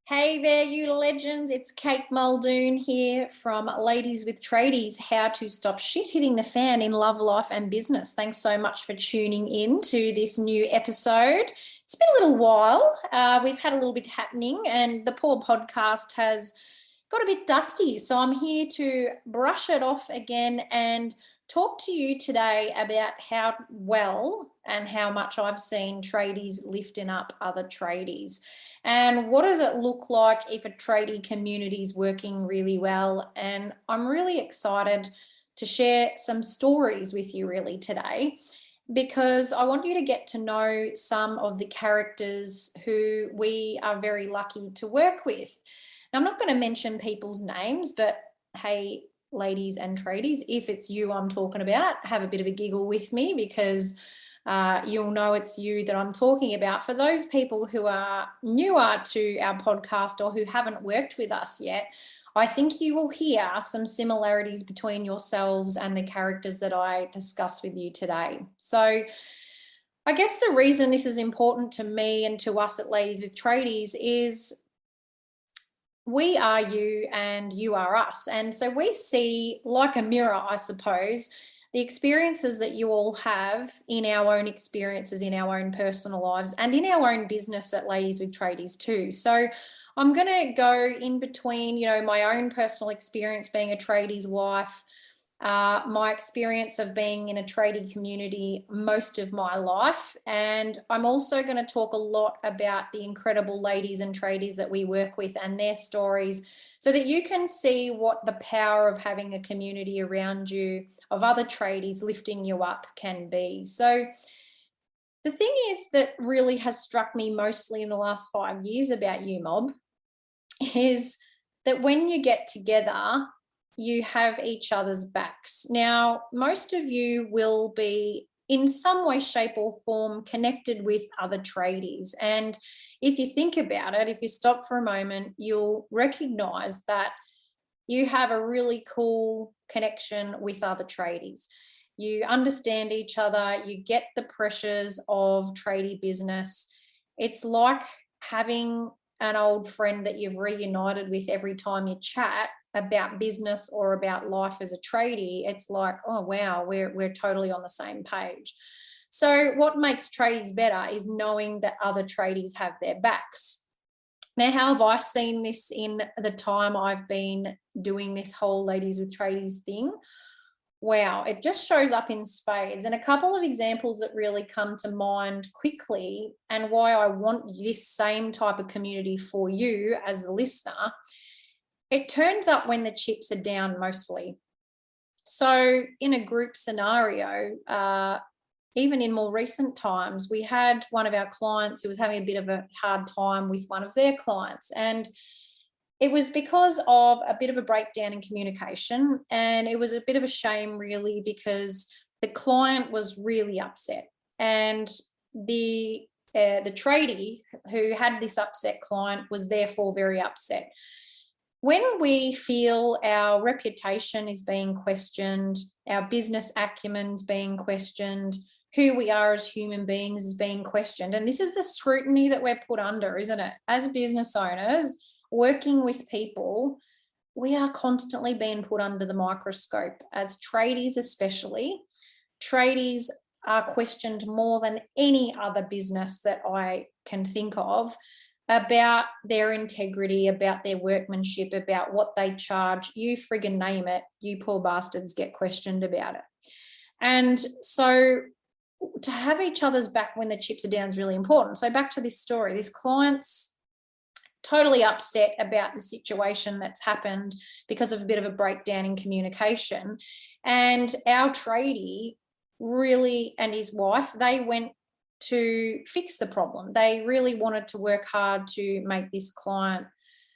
Hey there, you legends. It's Kate Muldoon here from Ladies with Tradies, how to stop shit hitting the fan in love, life, and business. Thanks so much for tuning in to this new episode. It's been a little while. We've had a little bit happening, and the poor podcast has got a bit dusty. So I'm here to brush it off again and talk to you today about how well and how much I've seen tradies lifting up other tradies. And what does it look like if a tradie community is working really well? And I'm really excited to share some stories with you really today, because I want you to get to know some of the characters who we are very lucky to work with. Now, I'm not going to mention people's names, but hey, ladies and tradies, if it's you I'm talking about, have a bit of a giggle with me, because you'll know it's you that I'm talking about. For those people who are newer to our podcast or who haven't worked with us yet, I think you will hear some similarities between yourselves and the characters that I discuss with you today. So I guess the reason this is important to me and to us at Ladies with Tradies is we are you and you are us. And so we see, like a mirror, I suppose, the experiences that you all have in our own experiences, in our own personal lives, and in our own business at Ladies with Tradies too. So I'm going to go in between, my own personal experience being a tradie's wife, my experience of being in a tradie community most of my life. And I'm also going to talk a lot about the incredible ladies and tradies that we work with and their stories, so that you can see what the power of having a community around you of other tradies lifting you up can be. So the thing is that really has struck me mostly in the last 5 years about you mob is that when you get together, you have each other's backs. Now, most of you will be in some way, shape, or form connected with other tradies. And if you think about it, if you stop for a moment, you'll recognize that you have a really cool connection with other tradies. You understand each other, you get the pressures of tradie business. It's like having an old friend that you've reunited with every time you chat about business or about life as a tradie. It's like, oh wow, we're totally on the same page. So what makes tradies better is knowing that other tradies have their backs. Now, how have I seen this in the time I've been doing this whole Ladies with Tradies thing? Wow, it just shows up in spades. And a couple of examples that really come to mind quickly, and why I want this same type of community for you as the listener, it turns up when the chips are down mostly. So in a group scenario, even in more recent times, we had one of our clients who was having a bit of a hard time with one of their clients. And it was because of a bit of a breakdown in communication. And it was a bit of a shame, really, because the client was really upset. And the tradie who had this upset client was therefore very upset. When we feel our reputation is being questioned, our business acumen is being questioned, who we are as human beings is being questioned. And this is the scrutiny that we're put under, isn't it? As business owners, working with people, we are constantly being put under the microscope. As tradies especially, tradies are questioned more than any other business that I can think of about their integrity, about their workmanship, about what they charge. You friggin' name it, you poor bastards get questioned about it. And so to have each other's back when the chips are down is really important. So back to this story, this client's totally upset about the situation that's happened because of a bit of a breakdown in communication. And our tradie really, and his wife, they went to fix the problem. They really wanted to work hard to make this client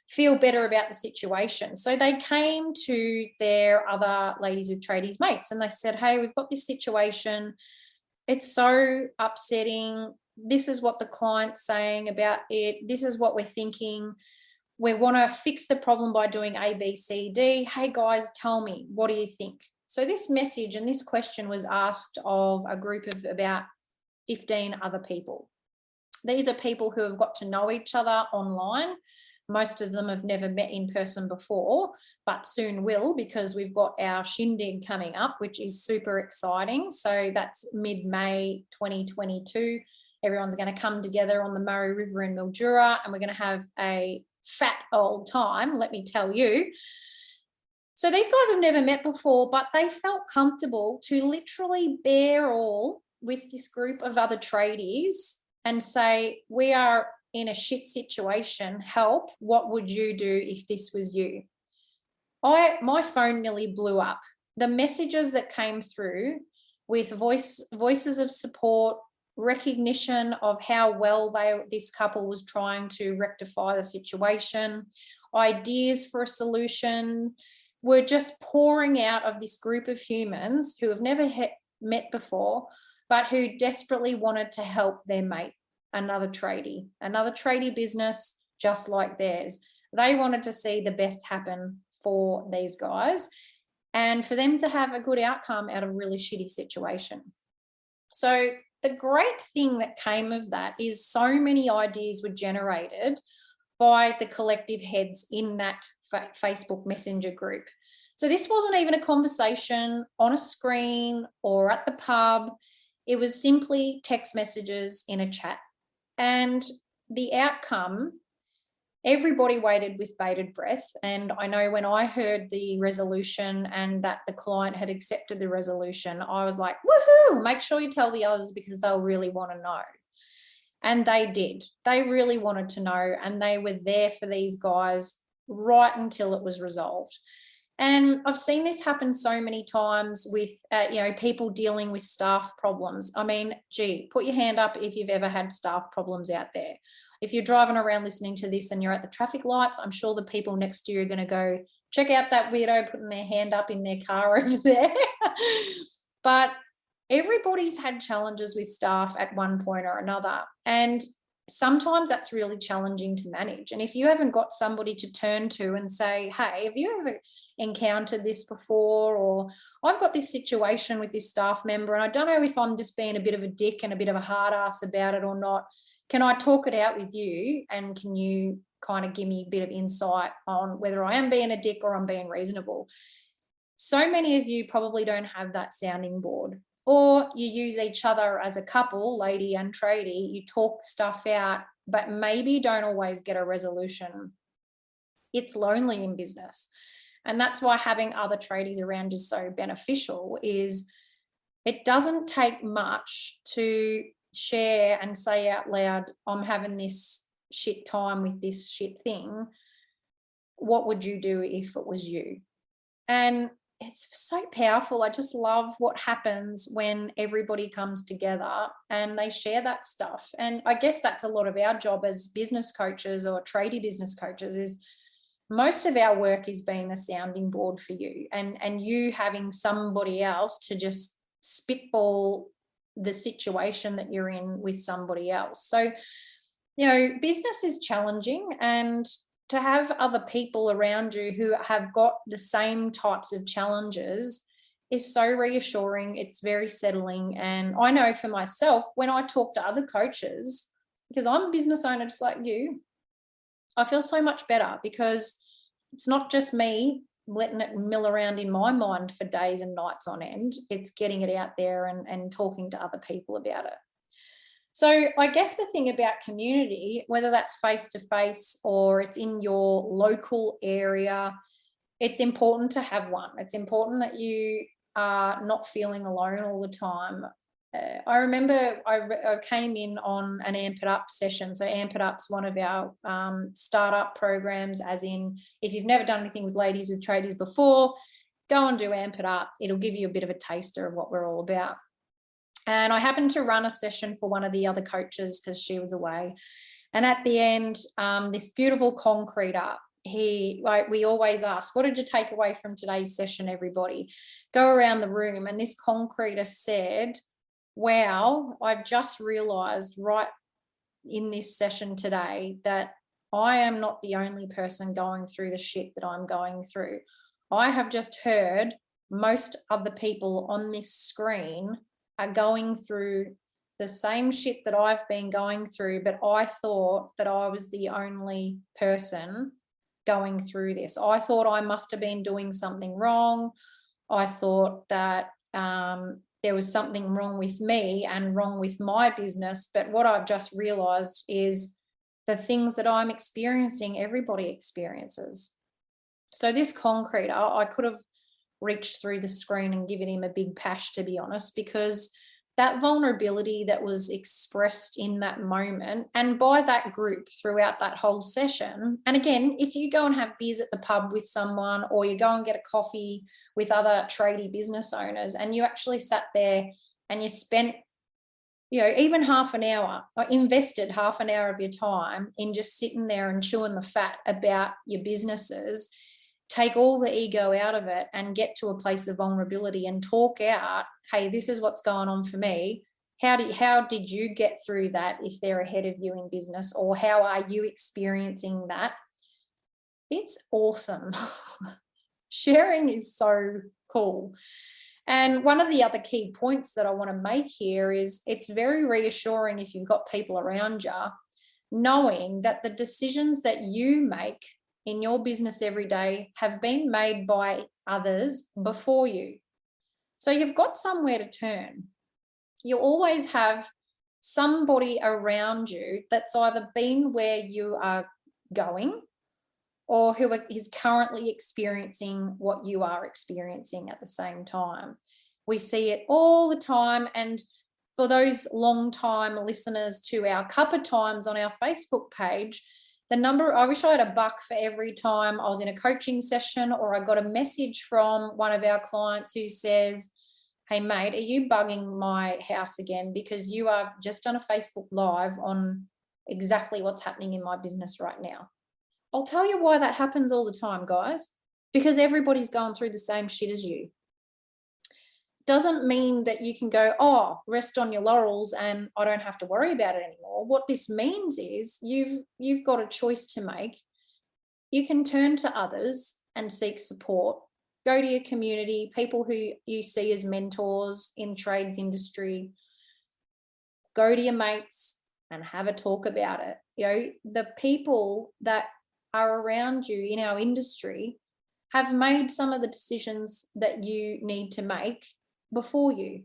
feel better about the situation. So they came to their other Ladies with Tradies mates and they said, hey, we've got this situation. It's so upsetting. This is what the client's saying about it. This is what we're thinking. We want to fix the problem by doing A, B, C, D. Hey guys, tell me, what do you think? So this message and this question was asked of a group of about 15 other people. These are people who have got to know each other online, Most of them have never met in person before, but soon will, because we've got our shindig coming up, which is super exciting. So that's mid-May 2022. Everyone's going to come together on the Murray River in Mildura, and we're going to have a fat old time, let me tell you. So these guys have never met before, but they felt comfortable to literally bear all with this group of other tradies and say, we are in a shit situation, help, what would you do if this was you? My phone nearly blew up. The messages that came through with voices of support, recognition of how well this couple was trying to rectify the situation, ideas for a solution, were just pouring out of this group of humans who have never met before, but who desperately wanted to help their mate, another tradie business just like theirs. They wanted to see the best happen for these guys and for them to have a good outcome out of a really shitty situation. So the great thing that came of that is so many ideas were generated by the collective heads in that Facebook Messenger group. So this wasn't even a conversation on a screen or at the pub. It was simply text messages in a chat. And the outcome, everybody waited with bated breath. And I know when I heard the resolution and that the client had accepted the resolution, I was like, woohoo, make sure you tell the others because they'll really want to know. And they did. They really wanted to know, and they were there for these guys right until it was resolved. And I've seen this happen so many times with, people dealing with staff problems. I mean, gee, put your hand up if you've ever had staff problems out there. If you're driving around listening to this and you're at the traffic lights, I'm sure the people next to you are going to go, check out that weirdo putting their hand up in their car over there. But everybody's had challenges with staff at one point or another. And sometimes that's really challenging to manage. And if you haven't got somebody to turn to and say, hey, have you ever encountered this before? Or I've got this situation with this staff member and I don't know if I'm just being a bit of a dick and a bit of a hard ass about it or not. Can I talk it out with you? And can you kind of give me a bit of insight on whether I am being a dick or I'm being reasonable? So many of you probably don't have that sounding board. Or you use each other as a couple, lady and tradie, you talk stuff out, but maybe don't always get a resolution. It's lonely in business. And that's why having other tradies around is so beneficial, is it doesn't take much to share and say out loud, I'm having this shit time with this shit thing. What would you do if it was you? And it's so powerful. I just love what happens when everybody comes together and they share that stuff. And I guess that's a lot of our job as business coaches or tradie business coaches, is most of our work is being the sounding board for you and you having somebody else to just spitball the situation that you're in with somebody else. So, business is challenging, and to have other people around you who have got the same types of challenges is so reassuring. It's very settling. And I know for myself, when I talk to other coaches, because I'm a business owner just like you, I feel so much better because it's not just me letting it mill around in my mind for days and nights on end. It's getting it out there and talking to other people about it. So I guess the thing about community, whether that's face-to-face or it's in your local area, it's important to have one. It's important that you are not feeling alone all the time. I remember I came in on an Amp It Up session. So Amp It Up's one of our startup programs, as in if you've never done anything with Ladies with Tradies before, go and do Amp It Up. It'll give you a bit of a taster of what we're all about. And I happened to run a session for one of the other coaches because she was away. And at the end, this beautiful concreter, we always ask, what did you take away from today's session, everybody? Go around the room. And this concreter said, wow, I've just realised right in this session today that I am not the only person going through the shit that I'm going through. I have just heard most of the people on this screen are going through the same shit that I've been going through, but I thought that I was the only person going through this. I thought I must have been doing something wrong. I thought that there was something wrong with me and wrong with my business. But what I've just realized is the things that I'm experiencing, everybody experiences. So this concreter, I could have reached through the screen and given him a big pash, to be honest, because that vulnerability that was expressed in that moment and by that group throughout that whole session. And again, if you go and have beers at the pub with someone, or you go and get a coffee with other tradie business owners, and you actually sat there and you spent, even half an hour, or invested half an hour of your time in just sitting there and chewing the fat about your businesses, take all the ego out of it and get to a place of vulnerability and talk out, hey, this is what's going on for me. How did you get through that if they're ahead of you in business, or how are you experiencing that? It's awesome. Sharing is so cool. And one of the other key points that I want to make here is it's very reassuring if you've got people around you, knowing that the decisions that you make in your business every day have been made by others before you. So you've got somewhere to turn. You always have somebody around you that's either been where you are going, or who is currently experiencing what you are experiencing at the same time. We see it all the time. And for those long-time listeners to our Cuppa Times on our Facebook page, the number, I wish I had $1 for every time I was in a coaching session or I got a message from one of our clients who says, hey mate, are you bugging my house again? Because you are just done a Facebook Live on exactly what's happening in my business right now. I'll tell you why that happens all the time, guys, because everybody's going through the same shit as you. Doesn't mean that you can go, oh, rest on your laurels and I don't have to worry about it anymore. What this means is you've got a choice to make. You can turn to others and seek support. Go to your community, people who you see as mentors in trades industry. Go to your mates and have a talk about it. The people that are around you in our industry have made some of the decisions that you need to make before you.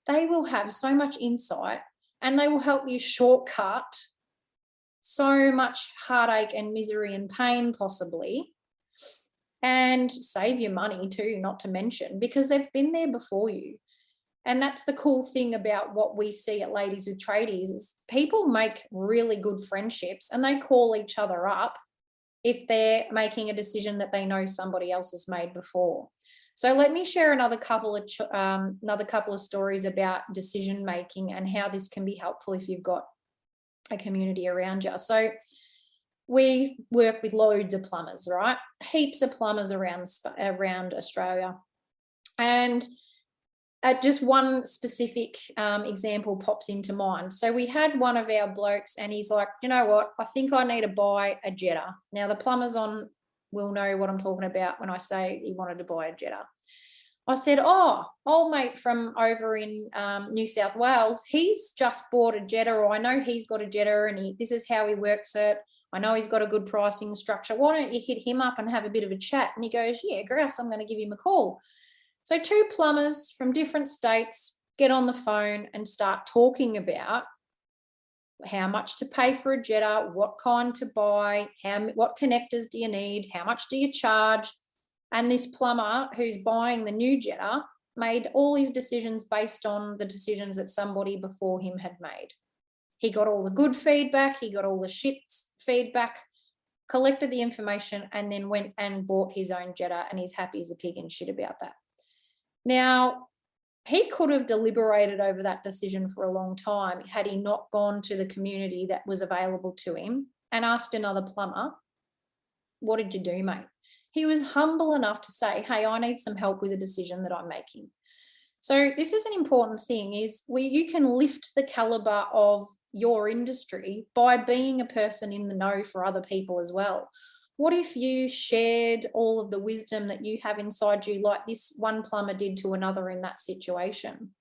They will have so much insight and they will help you shortcut so much heartache and misery and pain possibly, and save you money too, not to mention, because they've been there before you. And that's the cool thing about what we see at Ladies with Tradies is people make really good friendships and they call each other up if they're making a decision that they know somebody else has made before. So let me share another couple of stories about decision making and how this can be helpful if you've got a community around you. So we work with loads of plumbers, right? Heaps of plumbers around Australia. And just one specific example pops into mind. So we had one of our blokes and he's like, you know what, I think I need to buy a Jetta. Now the plumbers on will know what I'm talking about when I say he wanted to buy a Jetta. I said, oh, old mate from over in New South Wales, he's just bought a Jetta, or I know he's got a Jetta and this is how he works it. I know he's got a good pricing structure. Why don't you hit him up and have a bit of a chat? And he goes, yeah, grouse, I'm going to give him a call. So two plumbers from different states get on the phone and start talking about how much to pay for a Jetta, what kind to buy, what connectors do you need, how much do you charge? And this plumber who's buying the new Jetta made all his decisions based on the decisions that somebody before him had made. He got all the good feedback, he got all the shit feedback, collected the information, and then went and bought his own Jetta, and he's happy as a pig and shit about that. Now, he could have deliberated over that decision for a long time had he not gone to the community that was available to him and asked another plumber, what did you do, mate? He was humble enough to say, hey, I need some help with a decision that I'm making. So this is an important thing, is where you can lift the caliber of your industry by being a person in the know for other people as well. What if you shared all of the wisdom that you have inside you, like this one plumber did to another in that situation?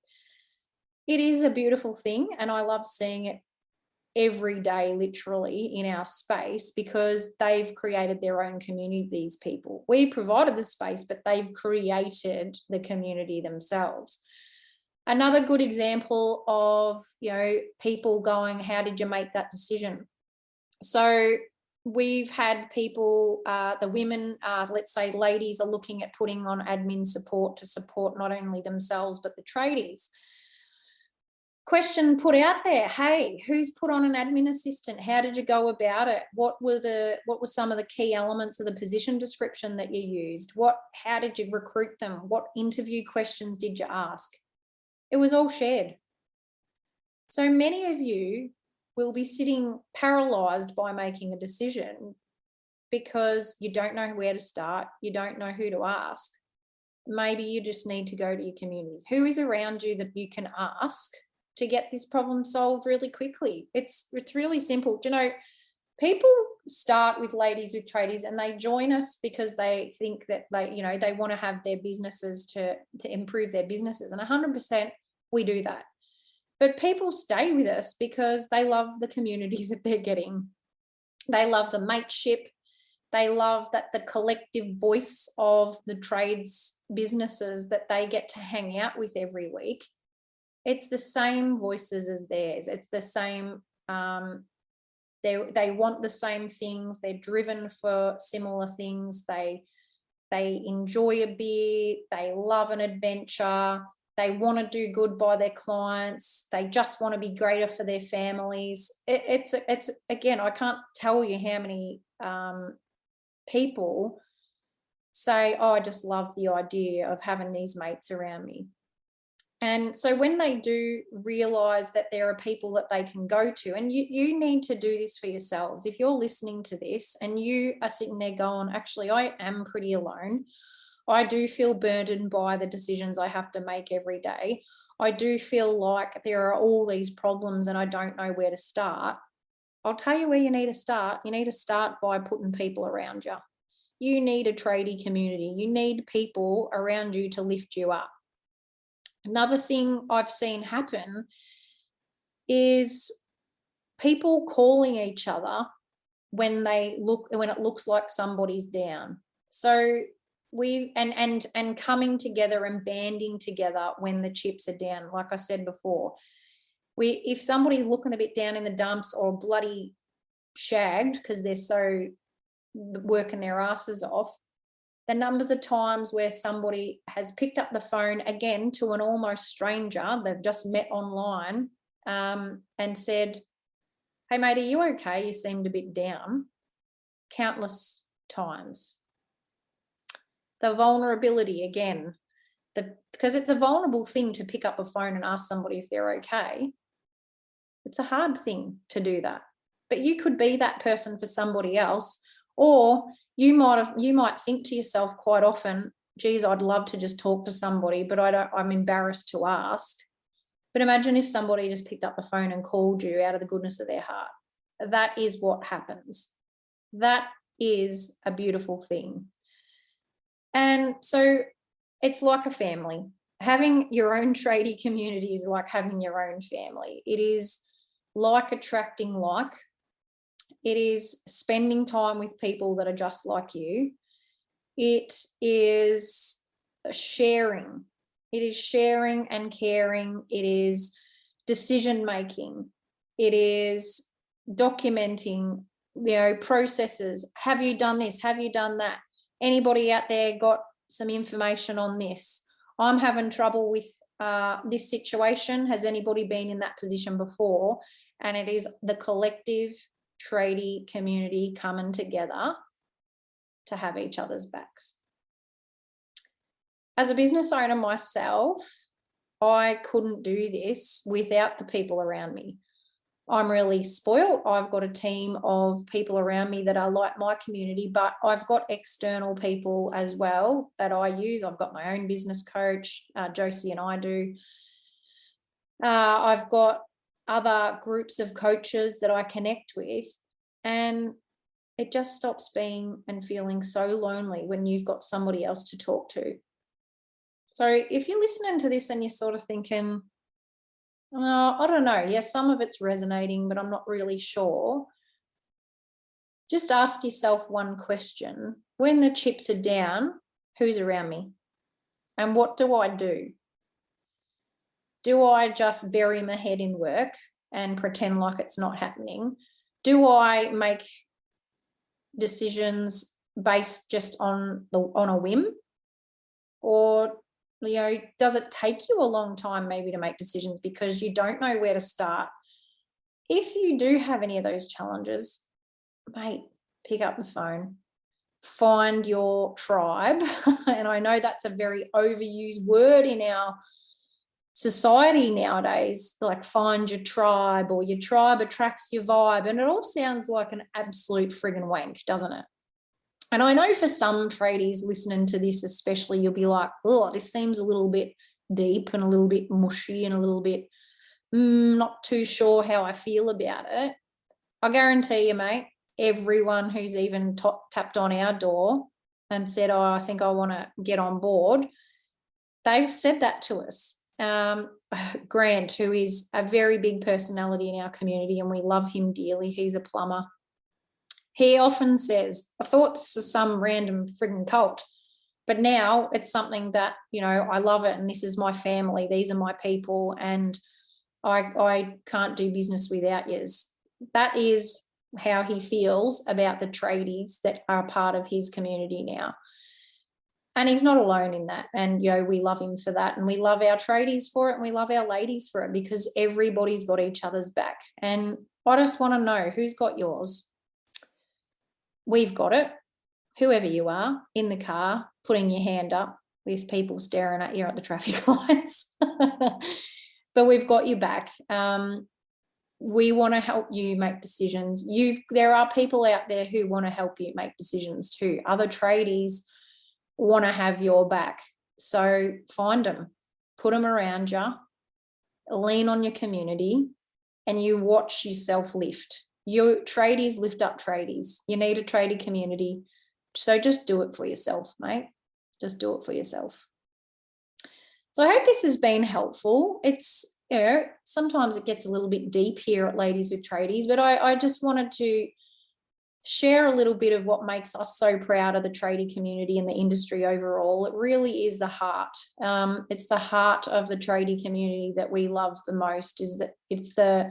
It is a beautiful thing, and I love seeing it every day, literally, in our space, because they've created their own community, these people. We provided the space, but they've created the community themselves. Another good example of, people going, how did you make that decision? So we've had people, the women, let's say ladies, are looking at putting on admin support to support not only themselves, but the tradies. Question put out there, hey, who's put on an admin assistant? How did you go about it? What were some of the key elements of the position description that you used? How did you recruit them? What interview questions did you ask? It was all shared. So many of you will be sitting paralyzed by making a decision because you don't know where to start, you don't know who to ask. Maybe you just need to go to your community. Who is around you that you can ask to get this problem solved really quickly? It's really simple. People start with Ladies with Tradies and they join us because they think that they want to have their businesses to improve their businesses, and 100% we do that. But people stay with us because they love the community that they're getting. They love the mateship. They love that the collective voice of the trades businesses that they get to hang out with every week. It's the same voices as theirs. It's the same. They want the same things. They're driven for similar things. They enjoy a beer. They love an adventure. They want to do good by their clients. They just want to be greater for their families. It's again, I can't tell you how many people say, oh, I just love the idea of having these mates around me. And so when they do realize that there are people that they can go to, and you need to do this for yourselves. If you're listening to this and you are sitting there going, actually, I am pretty alone. I do feel burdened by the decisions I have to make every day. I do feel like there are all these problems and I don't know where to start. I'll tell you where you need to start. You need to start by putting people around you. You need a tradie community. You need people around you to lift you up. Another thing I've seen happen is people calling each other when it looks like somebody's down. So and coming together and banding together when the chips are down. Like I said before, if somebody's looking a bit down in the dumps or bloody shagged because they're so working their asses off, the numbers of times where somebody has picked up the phone again to an almost stranger they've just met online and said, hey mate, are you okay? You seemed a bit down. Countless times. The vulnerability again, because it's a vulnerable thing to pick up a phone and ask somebody if they're okay. It's a hard thing to do that, but you could be that person for somebody else, or you might think to yourself quite often, geez, I'd love to just talk to somebody, but I'm embarrassed to ask. But imagine if somebody just picked up the phone and called you out of the goodness of their heart. That is what happens. That is a beautiful thing. And so it's like a family. Having your own tradie community is like having your own family. It is like attracting like. It is spending time with people that are just like you. It is sharing. It is sharing and caring. It is decision making. It is documenting, processes. Have you done this? Have you done that? Anybody out there got some information on this? I'm having trouble with this situation. Has anybody been in that position before? And it is the collective tradie community coming together to have each other's backs. As a business owner myself, I couldn't do this without the people around me. I'm really spoiled. I've got a team of people around me that are like my community, but I've got external people as well that I use. I've got my own business coach, Josie and I do. I've got other groups of coaches that I connect with, and it just stops being and feeling so lonely when you've got somebody else to talk to. So if you're listening to this and you're sort of thinking, I don't know. Yes, some of it's resonating, but I'm not really sure. Just ask yourself one question. When the chips are down, who's around me? And what do I do? Do I just bury my head in work and pretend like it's not happening? Do I make decisions based just on a whim? Or, does it take you a long time maybe to make decisions because you don't know where to start? If you do have any of those challenges, mate, pick up the phone, find your tribe. And I know that's a very overused word in our society nowadays, like find your tribe, or your tribe attracts your vibe. And it all sounds like an absolute friggin' wank, doesn't it? And I know for some tradies listening to this, especially, you'll be like, oh, this seems a little bit deep and a little bit mushy and a little bit not too sure how I feel about it. I guarantee you, mate, everyone who's even tapped on our door and said, oh, I think I want to get on board, they've said that to us. Grant, who is a very big personality in our community, and we love him dearly, he's a plumber. He often says, I thought this was some random frigging cult, but now it's something that, I love it, and this is my family, these are my people, and I can't do business without yous. That is how he feels about the tradies that are part of his community now. And he's not alone in that. And, we love him for that. And we love our tradies for it. And we love our ladies for it, because everybody's got each other's back. And I just want to know, who's got yours? We've got it. Whoever you are, in the car, putting your hand up with people staring at you at the traffic lights. But we've got your back. We want to help you make decisions. There are people out there who want to help you make decisions too. Other tradies want to have your back. So find them, put them around you, lean on your community, and you watch yourself lift. Your tradies lift up tradies. You need a tradie community. So just do it for yourself, mate. Just do it for yourself. So I hope this has been helpful. It's, sometimes it gets a little bit deep here at Ladies with Tradies, but I just wanted to share a little bit of what makes us so proud of the tradie community and the industry overall. It really is the heart. It's the heart of the tradie community that we love the most, is that it's the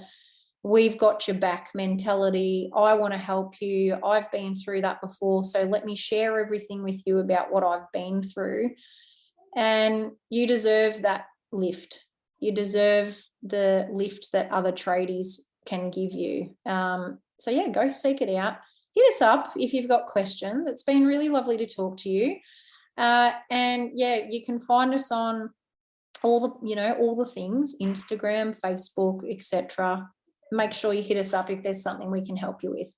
we've got your back mentality. I want to help you. I've been through that before, so let me share everything with you about what I've been through. And you deserve that lift. You deserve the lift that other tradies can give you. So yeah, go seek it out. Hit us up if you've got questions. It's been really lovely to talk to you. And yeah, you can find us on all the things, Instagram, Facebook, etc. Make sure you hit us up if there's something we can help you with.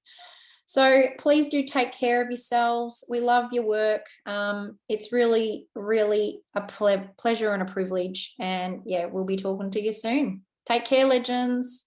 So please do take care of yourselves. We love your work. It's really, really a pleasure and a privilege. And yeah, we'll be talking to you soon. Take care, legends.